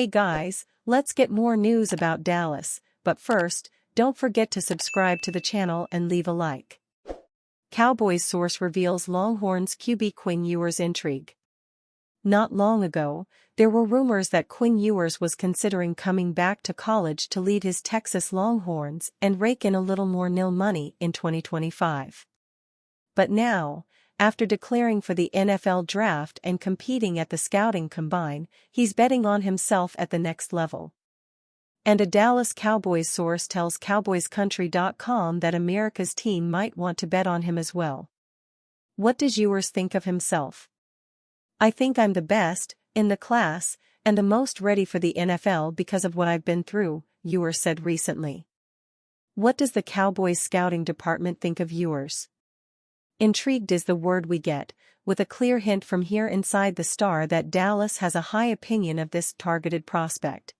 Hey guys, let's get more news about Dallas, but first, don't forget to subscribe to the channel and leave a like. Cowboys source reveals Longhorns QB Quinn Ewers intrigue. Not long ago, there were rumors that Quinn Ewers was considering coming back to college to lead his Texas Longhorns and rake in a little more nil money in 2025. But now, after declaring for the NFL draft and competing at the scouting combine, he's betting on himself at the next level. And a Dallas Cowboys source tells CowboysCountry.com that America's team might want to bet on him as well. What does Ewers think of himself? I think I'm the best, in the class, and the most ready for the NFL because of what I've been through, Ewers said recently. What does the Cowboys scouting department think of Ewers? Intrigued is the word we get, with a clear hint from here inside the Star that Dallas has a high opinion of this targeted prospect.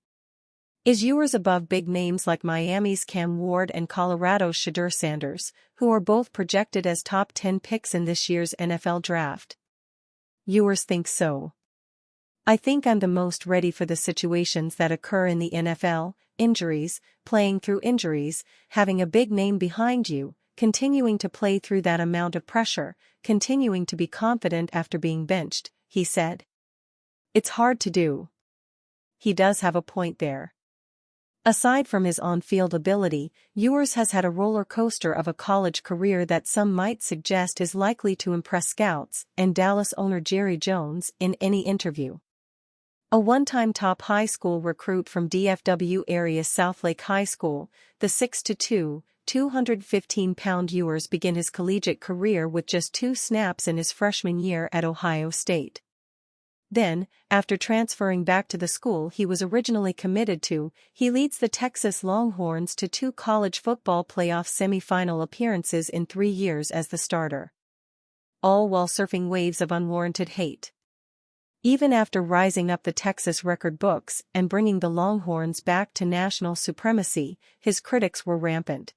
Is Ewers above big names like Miami's Cam Ward and Colorado's Shedeur Sanders, who are both projected as top 10 picks in this year's NFL draft? Ewers thinks so. I think I'm the most ready for the situations that occur in the NFL, injuries, playing through injuries, having a big name behind you, continuing to play through that amount of pressure, continuing to be confident after being benched, he said. It's hard to do. He does have a point there. Aside from his on-field ability, Ewers has had a roller coaster of a college career that some might suggest is likely to impress scouts and Dallas owner Jerry Jones in any interview. A one-time top high school recruit from DFW area Southlake High School, the 6'2", 215-pound Ewers began his collegiate career with just 2 snaps in his freshman year at Ohio State. Then, after transferring back to the school he was originally committed to, he leads the Texas Longhorns to 2 college football playoff semifinal appearances in 3 years as the starter. All while surfing waves of unwarranted hate. Even after rising up the Texas record books and bringing the Longhorns back to national supremacy, his critics were rampant.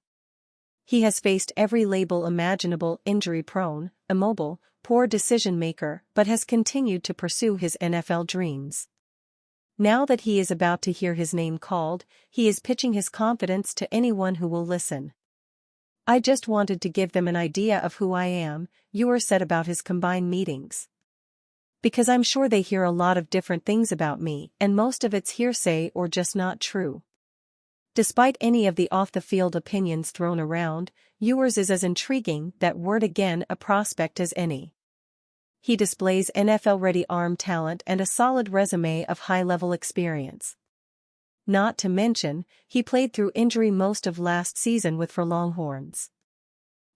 He has faced every label imaginable: injury-prone, immobile, poor decision-maker, but has continued to pursue his NFL dreams. Now that he is about to hear his name called, he is pitching his confidence to anyone who will listen. I just wanted to give them an idea of who I am, Ewers said about his combined meetings. Because I'm sure they hear a lot of different things about me, and most of it's hearsay or just not true. Despite any of the off-the-field opinions thrown around, Ewers is as intriguing, that word again, a prospect as any. He displays NFL-ready arm talent and a solid resume of high-level experience. Not to mention, he played through injury most of last season for Longhorns.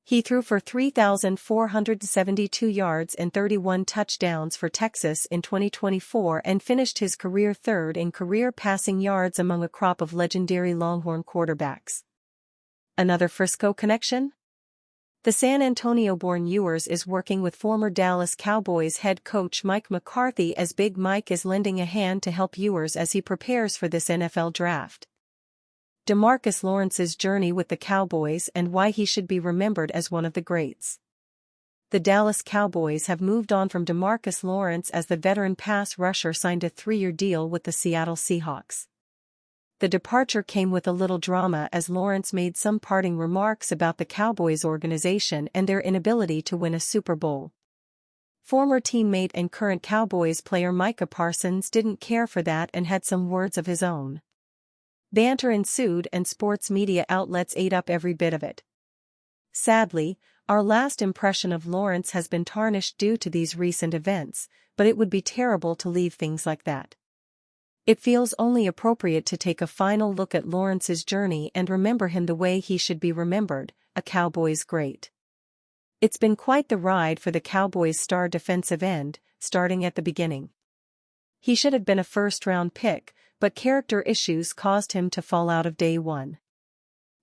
He threw for 3,472 yards and 31 touchdowns for Texas in 2024 and finished his career third in career passing yards among a crop of legendary Longhorn quarterbacks. Another Frisco connection? The San Antonio-born Ewers is working with former Dallas Cowboys head coach Mike McCarthy, as Big Mike is lending a hand to help Ewers as he prepares for this NFL draft. DeMarcus Lawrence's journey with the Cowboys and why he should be remembered as one of the greats. The Dallas Cowboys have moved on from DeMarcus Lawrence as the veteran pass rusher signed a 3-year deal with the Seattle Seahawks. The departure came with a little drama as Lawrence made some parting remarks about the Cowboys organization and their inability to win a Super Bowl. Former teammate and current Cowboys player Micah Parsons didn't care for that and had some words of his own. Banter ensued and sports media outlets ate up every bit of it. Sadly, our last impression of Lawrence has been tarnished due to these recent events, but it would be terrible to leave things like that. It feels only appropriate to take a final look at Lawrence's journey and remember him the way he should be remembered, a Cowboys great. It's been quite the ride for the Cowboys' star defensive end, starting at the beginning. He should have been a first-round pick, but character issues caused him to fall out of day one.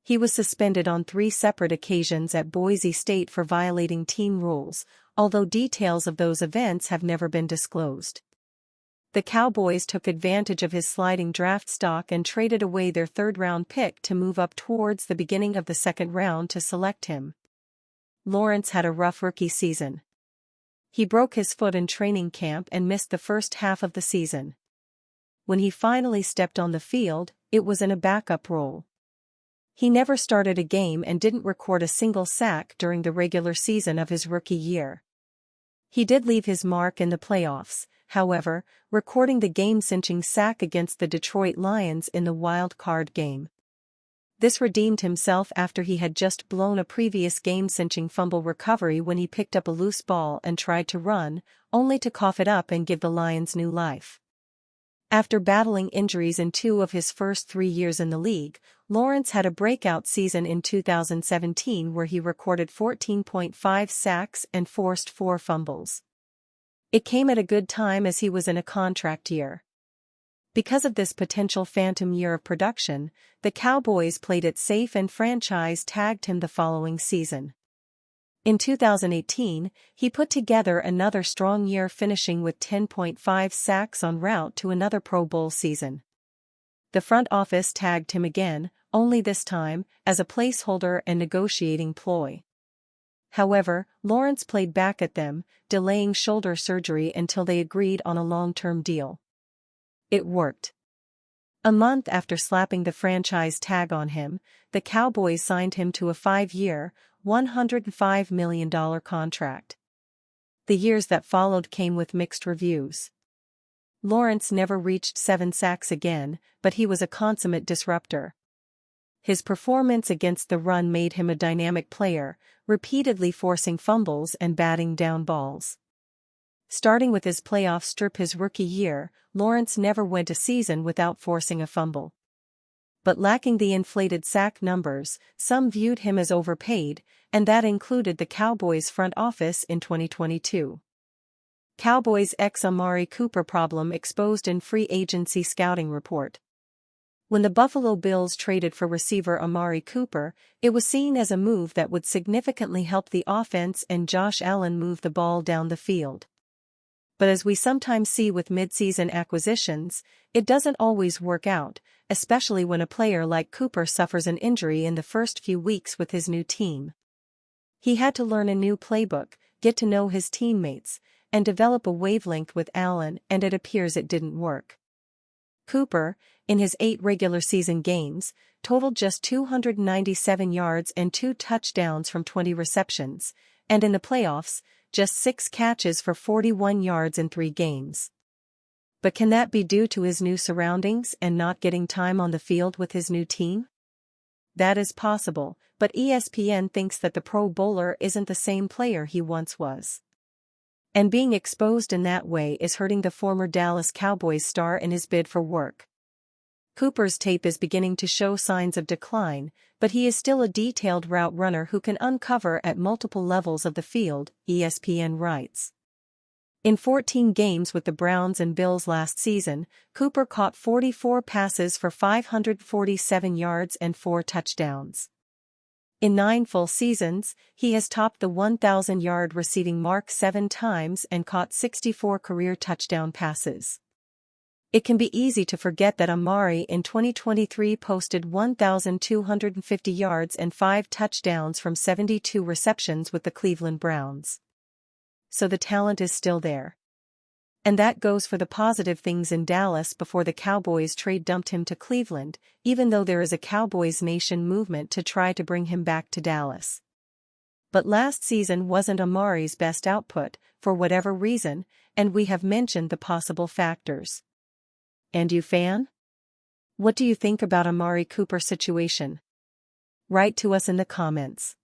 He was suspended on 3 separate occasions at Boise State for violating team rules, although details of those events have never been disclosed. The Cowboys took advantage of his sliding draft stock and traded away their 3rd-round pick to move up towards the beginning of the 2nd round to select him. Lawrence had a rough rookie season. He broke his foot in training camp and missed the first half of the season. when he finally stepped on the field, it was in a backup role. He never started a game and didn't record a single sack during the regular season of his rookie year. He did leave his mark in the playoffs, however, recording the game-cinching sack against the Detroit Lions in the wild card game. This redeemed himself after he had just blown a previous game-cinching fumble recovery when he picked up a loose ball and tried to run, only to cough it up and give the Lions new life. After battling injuries in 2 of his first 3 years in the league, Lawrence had a breakout season in 2017 where he recorded 14.5 sacks and forced 4 fumbles. It came at a good time as he was in a contract year. Because of this potential phantom year of production, the Cowboys played it safe and franchise-tagged him the following season. In 2018, he put together another strong year, finishing with 10.5 sacks en route to another Pro Bowl season. The front office tagged him again, only this time as a placeholder and negotiating ploy. However, Lawrence played back at them, delaying shoulder surgery until they agreed on a long-term deal. It worked. A month after slapping the franchise tag on him, the Cowboys signed him to a 5-year, $105 million contract. The years that followed came with mixed reviews. Lawrence never reached 7 sacks again, but he was a consummate disruptor. His performance against the run made him a dynamic player, repeatedly forcing fumbles and batting down balls. Starting with his playoff strip his rookie year, Lawrence never went a season without forcing a fumble. But lacking the inflated sack numbers, some viewed him as overpaid, and that included the Cowboys' front office in 2022. Cowboys' ex-Amari Cooper problem exposed in free agency scouting report. When the Buffalo Bills traded for receiver Amari Cooper, it was seen as a move that would significantly help the offense and Josh Allen move the ball down the field. But as we sometimes see with mid-season acquisitions, it doesn't always work out, especially when a player like Cooper suffers an injury in the first few weeks with his new team. He had to learn a new playbook, get to know his teammates, and develop a wavelength with Allen, and it appears it didn't work. Cooper, in his 8 regular season games, totaled just 297 yards and 2 touchdowns from 20 receptions, and in the playoffs, just 6 catches for 41 yards in 3 games. But can that be due to his new surroundings and not getting time on the field with his new team? That is possible, but ESPN thinks that the Pro Bowler isn't the same player he once was. And being exposed in that way is hurting the former Dallas Cowboys star in his bid for work. Cooper's tape is beginning to show signs of decline, but he is still a detailed route runner who can uncover at multiple levels of the field, ESPN writes. In 14 games with the Browns and Bills last season, Cooper caught 44 passes for 547 yards and 4 touchdowns. In 9 full seasons, he has topped the 1,000-yard receiving mark 7 times and caught 64 career touchdown passes. It can be easy to forget that Amari in 2023 posted 1,250 yards and 5 touchdowns from 72 receptions with the Cleveland Browns. So the talent is still there. And that goes for the positive things in Dallas before the Cowboys trade dumped him to Cleveland, even though there is a Cowboys Nation movement to try to bring him back to Dallas. But last season wasn't Amari's best output, for whatever reason, and we have mentioned the possible factors. And you, fan? What do you think about Amari Cooper's situation? Write to us in the comments.